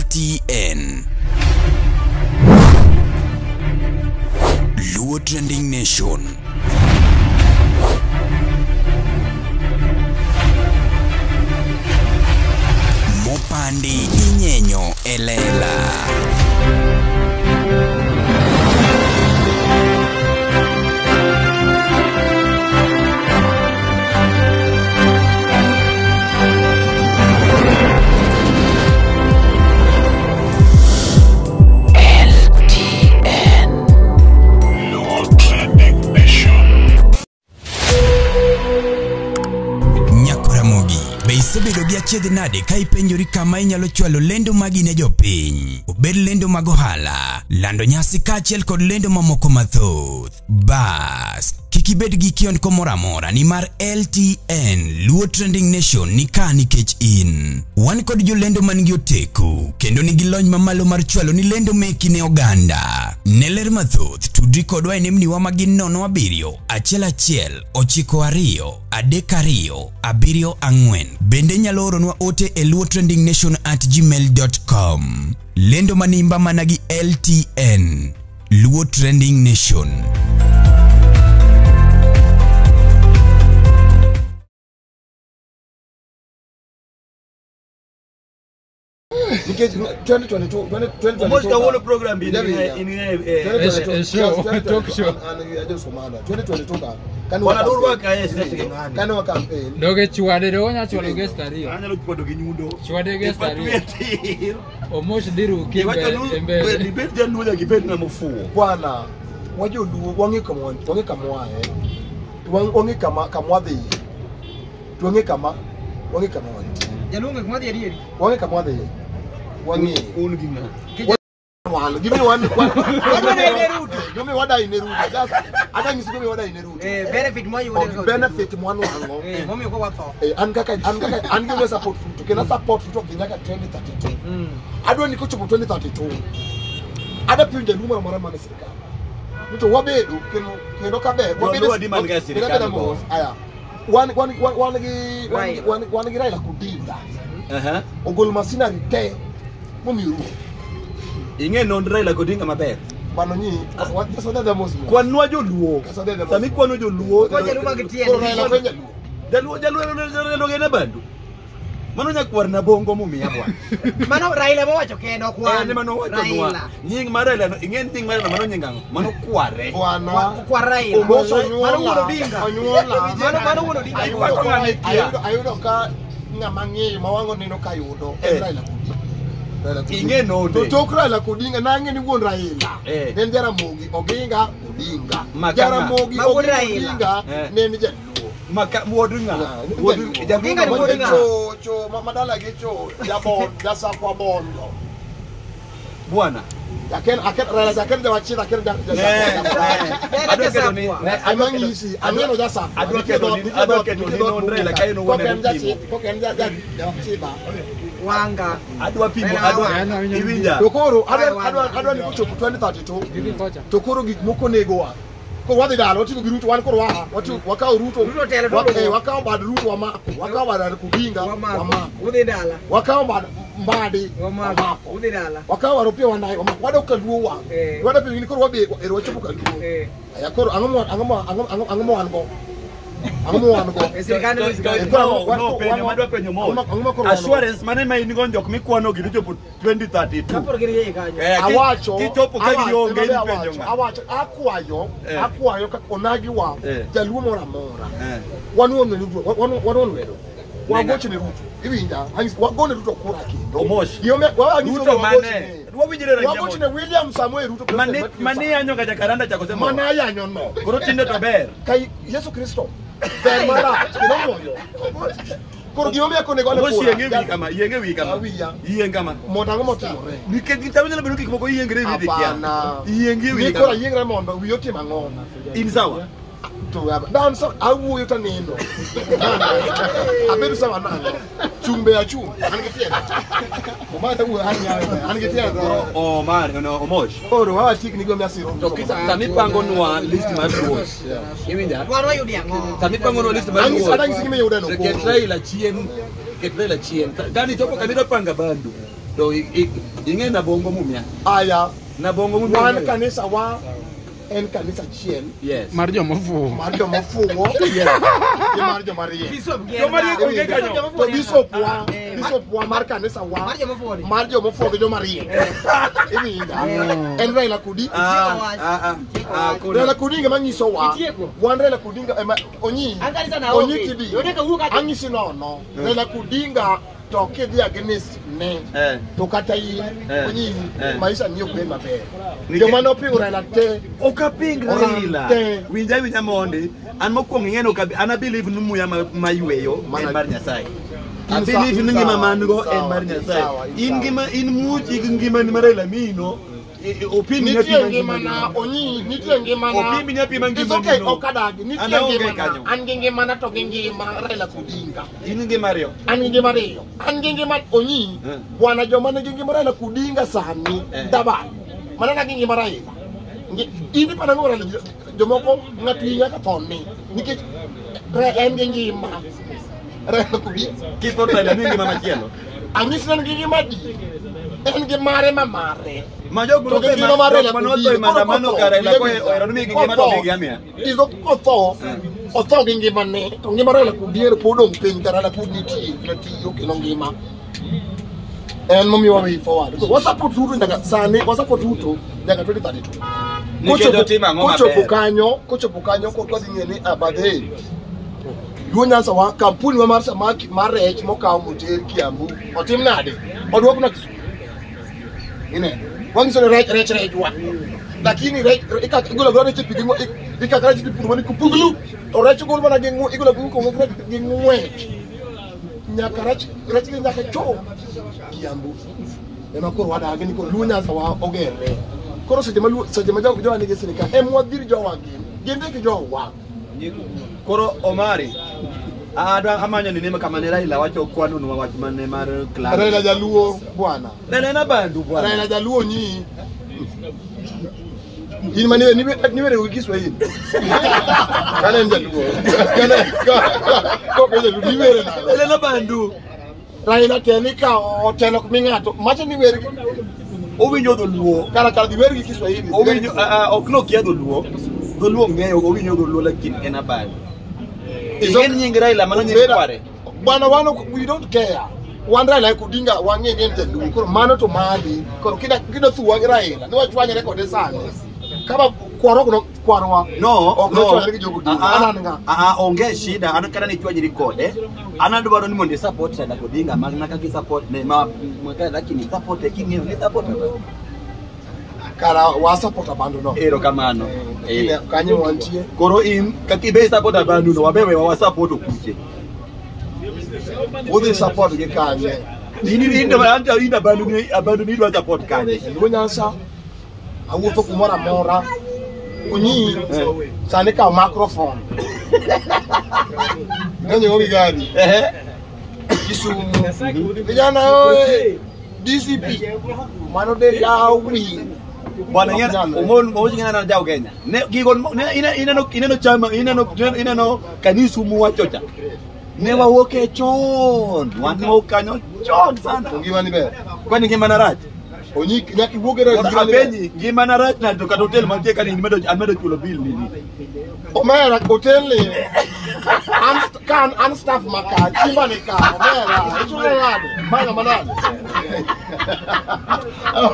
LTN. Luo Trending Nation. Mopandi inyenyo elela. Sebedo gi achiedh nade ka ipenjori kama inyalo chwalo lendo magi ne jopiny. Obed lendo mag ohala, lando nyasi kaachiel kod lendo mamoko mathoth. Bas, kik ibed gi kiondko moro amora nimar LTN Luo Trending Nation ni ka nikech in. Wan kod jolendo man gi oteku kendo nigi lony mamalo mar chwalo ni lendo meki ne oganda. Ne ler mathoth tudri kodwa e nembniwa magin 07 11 92 32 74. Bende nyalo oronwa ote e luotrendingnation@gmail.com. Lendo manimba managi LTN Luo Trending Nation. Because 2022 Omosh the whole program in talk show and just commander 2022 kan wanadurwa kae kan wa campaign doge chwade do nya chwalo guest ariyo anyalo podo gi nyundo chwade guest ariyo Omosh diru kimbe embe dibet januja gibet na mfuo bwana wajoluo wangi kamwae wangi kamwadhi tuange kama wangi kama jalunga kamwadhi ariyo wangi kamwadhi wangi un gina give me one give me what I need just ada ngisi give me what I need benefit mo you benefit mo anu hango momi ko wato an kaka give support to kena support to kinyaka 2032 adwa niko chopo 2032 ada pinje luma mara mana serikali mtu wabedu keno kabe wabedu di manga serikali aya one Raila kudinga ogol masina rite momiru inge non Raila kudinga maber bano nyi kasoda da mosmo kwanwa joluo sami kwano joluo ko jalu magitieni jalu gene bandu mano nyakwar na bongo mumia bwana mano Raila mo wacho kendo kwa ne mano wacho nwa nying mar Raila ingen ting mar mano nyingango mano kware bwana kwa Raila mano wono dinga mano wono dinga ayudo ka ngamangi mawango neno kayudo Raila inge no to tokra la kudinga nange ni wuon Raila den Jaramogi Oginga Odinga Jaramogi Oginga ne ni jaluo maka wodunga Oginga ni wodunga cho madala gicho jabon jasa kwa bondo bwana aken Raila aken da wachira aken da adwake ni amangisi ameno jasa adwake ni non Raila kaino wona ko ken ja chiba wanga adwa pimo adwa ibinja tokoro adwa ni kuchopo 2032 tokoro gik moko nego wa ko wadhi dalo otingo gi ruto wan koro wakao ruto wakao bad ruto wa mako wakao bad kudinga wa mako udhi dala wakao bad mbadi wa mako udhi dala wakao waropia wanai wa mako wado kaluo wa wado pini koro wabe ero chopo kaluo ya koro angamo wango assurance mane mai ni gonjok mi kwano gi jopo 2032 kapor gi ye kanyo awacho kitopo ka gi onge ni penjo awacho akwayo ka onagi wa jaluo mora wanuone wedo wagoche ne ruto ibinja wagone ruto kura kindo Omosh yome ruto mane wabijire rangi wagoche ne William Samuel Ruto mane yanyo ga jakaranda cha kusema mana yanyo no koro tinde to ber kai Yesu Kristo ber mara kinomoyo koro giome ko ne gole kura yenge wi kama yengama motango motimo niketi tabanya bedo kikmoko yengre wi dikia yengi wi koro yengre mondo wi otima ngona in sawa to dan so awu yuta nendo abedu sawa nanga chumbe ya chumbe angetia omata wu hanya angetia o mar no Omosh oro wa tikni go miasiro to sami pango no list mar rules ibinja waro yudi ango sami pango no list mar rules ada ngisi me yuda no ket Raila chien gani topo kaniro panga bandu To ing'e na bongo mumia. Aya. Na bongo mumia. Wan kanisa wa en kanisa chiel. Yes. Mar joma fuwo. Mar joma fuwo. Yes. Mar joma riek. Joma riek onge kanyo. To bishop wa mar kanisa wa. Mar joma fuwo gi joma riek. Iwinja. En Raila Odinga. Raila Odinga manyiso wa. Wan Raila Odinga Onyi. Onyi Tibim. Anyisi no. Raila Odinga to kidhi against ne to kata yi Onyi maisha niyo ben maber. Joma no pingo Raila te Okaping Raila. Winja monde. An mokwongo ng'eno an believe ni muya mayweyo en mar Nyasaye. I believe ni ngima mango en mar Nyasaye. In muchi ngima ni Raila mino. Opinion ngima na Onyi nitie ngima na opinion ngima it's okay okadagi nitie ngima an ngima na to ngima Raila Odinga in ngima riyo an ngima Onyi bwana joma ne ngima Raila Odinga sani daba mana na ngima Raila ini pana ngora jomoko ngatinya ka tonni nikech en ngima Raila Odinga kipo Raila ni ngima machielo anyisna ngima di en ngimare mamare majogo to ngima mare la manoto mandamano Raila ko ero mi ngima to mi gamia izo oto ngima ne to ngima Raila Odinga podong piny Raila Odinga tiyo kelo ngima en momi wa way forward ko support Ruto ndaka sani ko support Ruto ndaka 2032 kochopo kanyo ko kodhi ngene abadhe Duonyansa wa kampuni wa marsa mar rech mokaw moter Kiambu otim nade odwok na ine wangiso rech wa lakini rech igolo gro rech pidingo ikakara jitu pudu mani kupuglu to rech gol mana gengu igolo buku ko ngwe nyaka rech nyaka cho Kiambu ema ko wada agini ko Duonyansa wa ogere koro seje majago jo anige sirika emwadhir jo wangi gende ki jo wa koro Omari ada amanyo ni nema kama ni Raila wacho kwanu no wach mane mar clan Raila Jaluo bwana Raila na bandu bwana Raila Jaluo nyi ini maniwe niwe wikiswa hii kana Jaluo kana ko pele niwe Raila na bandu Raila tenika otelo kumingato macho niwe owinjo dholuo kara diwer gi Kiswahili owinjo okno kia dholuo ng'eyo owinjo dholuo lakini en abadi igen nying Raila mano nying kware bwana wano we don't care wan Raila Odinga wang'e ni ntelu koro mano to mali koro kida thuwa Raila ni wachwanya rekode sana kama kwarwa no onge shida an kana ni chwanyri kode an dwaro ni mondo support Raila Odinga magna ka ki support ne ma lakini support e king'eyo ni support kara wa support abandu no ero kamano kanyo wantie koro in kakibe support abandu no wabewe wa support okuche odi support ge kanye ini abandu ni dwa support kanye Duonyansa awuotho kumora mora Onyi sani ka microphone ngenye obi gari Kisumu vijana oi DCP mano de lawi bwana yana umo ngana na jao Kenya ne gigo ineno chama ineno kanisu mu wachocha ne wawoke chon wan kanyo chon sana ngima ni be kwani ngima na raj Onyi nyaki wogere ngima na raj na to hotel mantie kani medo chulo bill nini Omera hotel ni am staff maka chimba ni ka Omera ichule lado manga manani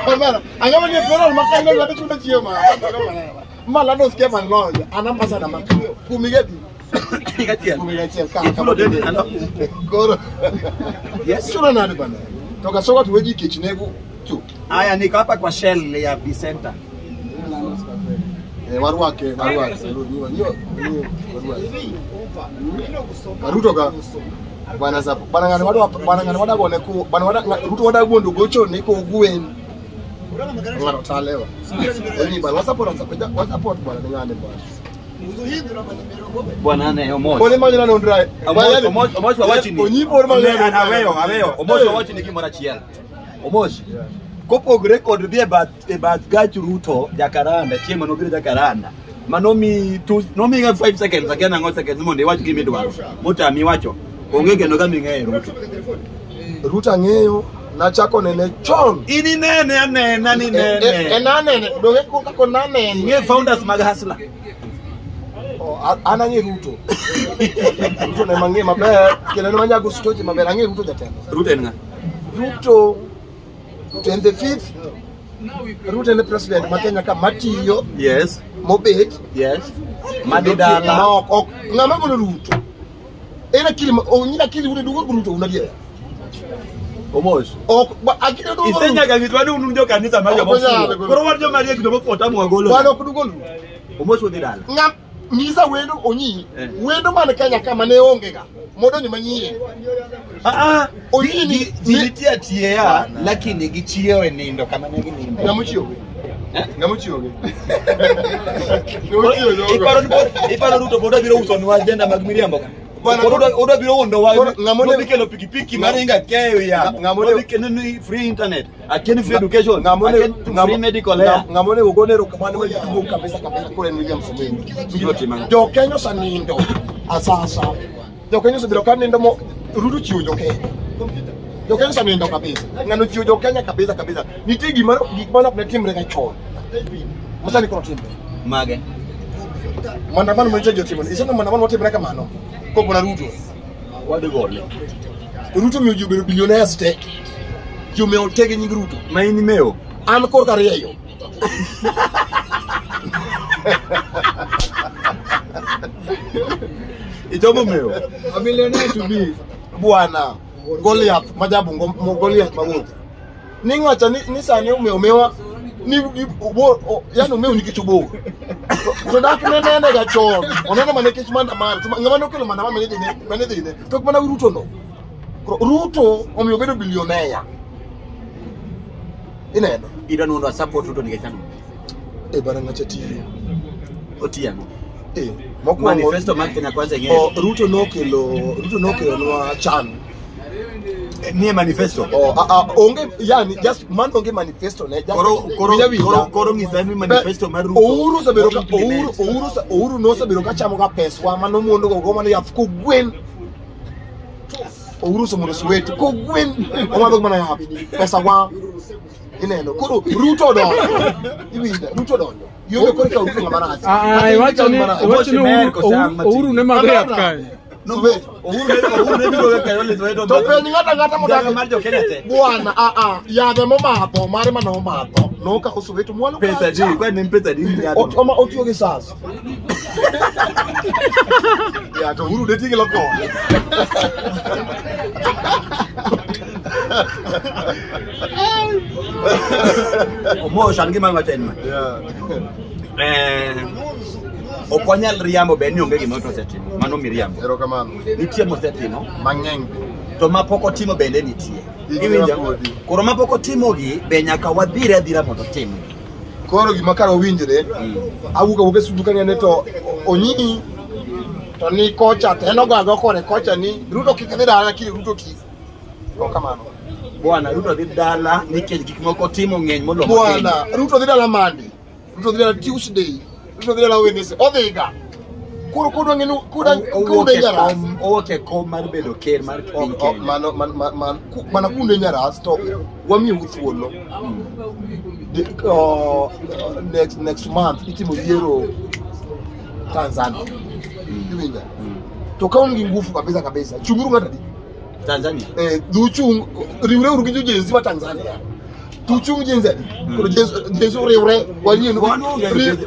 Omera angama ni pero maka ndio watu chunda chioma mala ndo sikia mangoja anambasa na maka kumigeti kumigatia kama deni koro yes chuna nani bana toka soka tuweji kichinego tu aya niko hapa kwa Shell ya Bicenter Waruake Ruto ka bwana zapo bwana ngani wada gone ku bwana wada Ruto wada gondo gocho niko gwen ngaro talewa ni bwana support bwana ngane bwana ne Omosh pole manyo na ndrai Omosh wachini Onyi pole manyo aweyo Omosh wachini kimora chiel Omosh kopogre kod dhi e bath gach Ruto Jakaranda chiemo no biro Jakaranda manomi nomi 5 seconds akiana 5 seconds mondo iwach gimi dwaro motami wacho onge geno ga ming'eyo Ruto ng'eyo Na chako nene chon. Ini nene ni nene. Nane doge ko nane. Nge founders mag Hustler. Anange Ruto. Ruto ne mange maber, kene no manya gustoji maber ange Ruto jatelo. Ruto en nga. Ruto 25th Ruto ne president ma Kenya ka matiyo. Yes. Mobet. Yes. Madidala. Ok ngama gono Ruto. Ena kilima onyira kili uri dugo Ruto unadia. Omosh. Ok akile dugo. Isenya gangitwa ni ununjo kanisa majo mafu. Koro warjo marie kidogo kota mwagolo. Bwana kudugo. Omosh odidala. Ngam Nisa wendo Onyi, wendo man Kenya kama ne ongega. Modo ni manyie. Onyi ni jilitia tiea, lakini gichio enindo kama negi nindo. Ngamuchioge. Ngamuchioge. Iparo Ruto boda biro uso ni agenda mag Miriambo. Oda biro ondo wa ngamone kelo pikipiki maringa keyo ya. Ngamone kenu free internet, akeni free education, ngamone free medical care. Ngamone ugonero kamane mwe kabisa kule William Someni. Jo Kenya sanindo. Asasa. Jo Kenya sabiro kanindo mo Ruto chiwo jo Kenya. Jo Kenya sanindo kabisa. Ngano chiwo jo Kenya kabisa. Nitie gimana kuna timu rega chon. Masani kuna timu. Mage. Mandamano mwenye timu. Isema mandamano wote breka mano. Kwa kuna Ruto. Wade gole. Ruto miujubi billionaire stake. Jume otege nyingi Ruto. Maini meo. Ama kor kariyo. Itomo meo. A millionaire to be. Bwana. Goliath majabu Goliath mawote. Ningacha ni sani umeomewa ni yani umeo nikichubo. So that nene ga chon. Onana maneke chimanda man. Ngamano kelo manama manede ne. Tok mana Ruto no. Ruto omeobedo billionaire. Ineno. Ida nundo support Ruto nikechano. Bana ngachati. Otiano. Manifesto mag Kenya kwanza yenyewe. Ruto nokelo nwa chan. Ni manifesto. Onge yani just man onge manifesto ne just koro ngisani manifesto mar Ruto. Uhuru no sabiro ka chamo ka peswa mano mondo go mano yath ko gwen. Uhuru so mondo swetu ko gwen. Omado mana yath pesa wa. Ineno koro Ruto do. Ibinda Ruto do. Yo ko ka Ruto ngabarazi. Wacha ni Uhuru ne madre kai. No wait. Uhuru ne biro ka yole zwedo. To pe ngata modaga mar jo Kenete. Bwana ya de mo mapo mare mano mapo. No ka usuwetu mwalo pesa ji kwa ni pesa dini ya. Otoma otioge sasa. Ya to Uhuru de tigi loko. Omosh angi manga tenma. Okonyal riambo be ni onge gima to setimo. Mano miriambo. Erokamano. Nitie mo setimo Mang'eny. to mapoko timo bende nitie. Iwinja. Koro mapoko timo gi be nyaka wadhire adhira mondo timo. Koro gima karo winjre. Awuka suduka ngene to Onyi to ni kocha teno gago kore kocha ni Ruto kikidhi dala kile Ruto ki. Erokamano. Bwana Ruto dhi dala nikech gik moko timo ng'eny moloyo. Bwana Ruto dhi dala Monday. Ruto dhi dala Tuesday. Ruto dhi dala Wednesday. Odhiga. Kuro ngenu kude nyara. Oke kom mar bedo ker mar piny Kenya. Mana kunde nyara stop. Wami uthuolo. Next month itimo yiero Tanzania. Iwinja. To kaungi ngufu kabisa. Chunguru ngata Tanzania. Duchung riure urugijo jenzi wa Tanzania. Tuchung jenzi. Kuro jenzi riure wali no.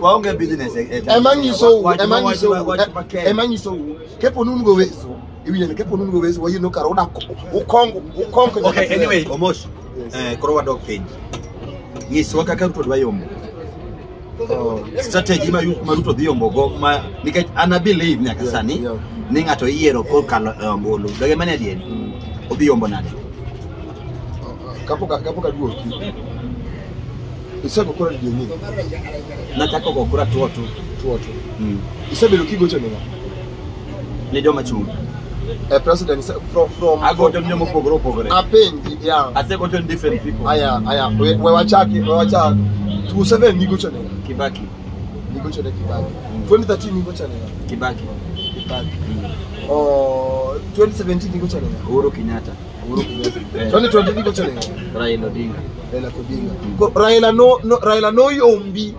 Waonge business. Emanyiso. Kepo nungo weso. Iwinja kepo nungo weso wayi no karo dako. Ukongo. Okay, anyway, Omosh. Koro wadok piny. Nyiswa kaka Ruto dwa yombo. Strategy ma Ruto dhi yombo go ma nikech ana believe nyaka sani ni ngato yiero ko kalo ombulu. Doge mane adieri. Odhi yombo nade. Kapoka duoki. Isego kora di nini. Nataka go kura tuoto. Isebelo kigocho nena. Ne joma chung. President from I got them pogoro. Apendi yeah. I say got different people. Aya. We wachaki 27 nigocho nena. Kibaki. Nigocho nena Kibaki. 2013 nigocho nena. Kibaki. 2017 nigocho nena. Uhuru Kenyatta. 2020 ko chale Raila Odinga. Raila no yombi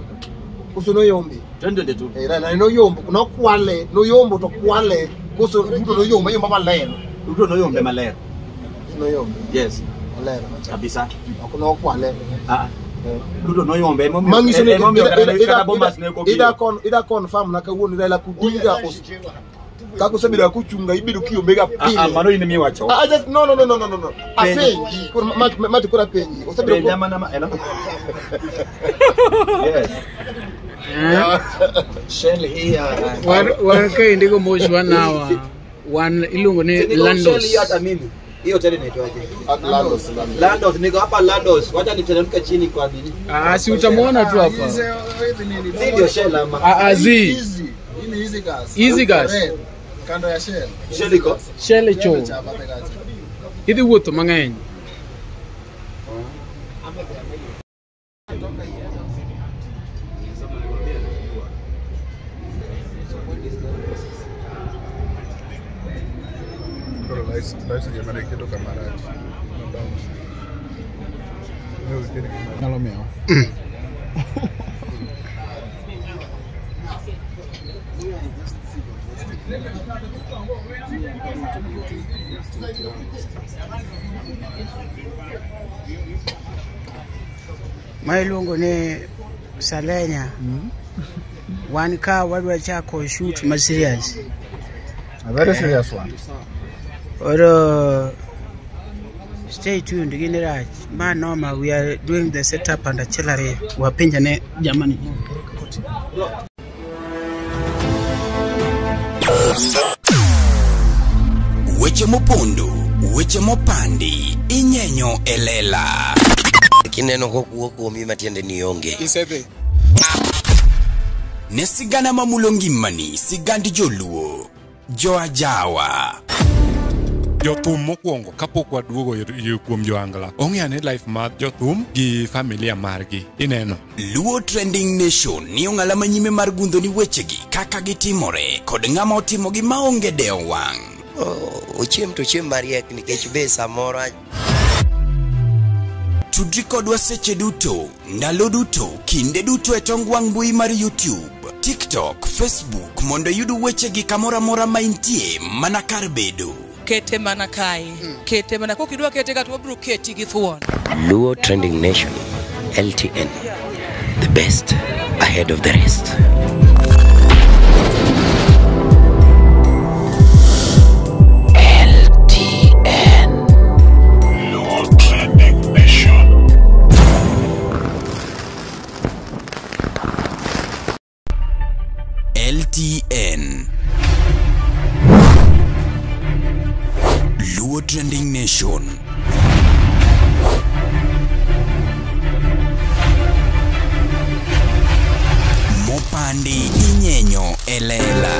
kuso no yombi 2022 Raila no yombo no kwale no yombo to kwale kuso Ruto no yombo maler Ruto no yombe maler no yombo yes maler kabisa no kwale Ruto no yombe mangiso ne ida confirm na kawuoni Raila kudinga kako sabira kuchunga ibido kiyombe pile mano ine mi wacho just no apenji mati kura penji osabira ko mana yes Shell here. One kind of Omosh 1 hour. One ilungone Landos. Hiyo tele inaitwaje? Landos niko hapa Landos. Wacha niteremke chini kwa nini? Si utamuona tu hapa. Ndio Shell ama. Easy gas. Kando ya Shell. Shell iko? Shell cho. Idi wuotho mang'eny. Mailungu ni Salenya. One car wadwa chako shoot ma serious. A very serious one. Or stay tuned gini raj. Ma normal we are doing the setup and artillery. Wapenja ne Germany. Weche mopondo, weche mopandi, inyenyo elela. Kineno ko kuomi matiende ni onge. Isebe. Ne sigana mamulongimani, sigandi joluo, joajawa. Jothum mokwongo kapok waduogo kuom joangla ong'eane life mar jothum gi familia margi ineno Luo Trending Nation ni ong'ala manyime mar gundo ni wechegi kaka gitimore kod ng'ama otimogi maonge deo wang'. Ochiem to chiem mariek nikech be samoro Tudri kodwa seche duto, ndalo duto, kinde duto e tong wang' mbui mar YouTube, TikTok, Facebook mondo yudu wechegi kamora mora maintie mana kar bedo. Kete mana kai. Kete mana kokidwa kete ka to bro keti gi thuon. Luo Trending Nation LTN, the best ahead of the rest. LTN, Luo Trending Nation. LTN, Luo Trending Nation. Mopandi inyenyo elela.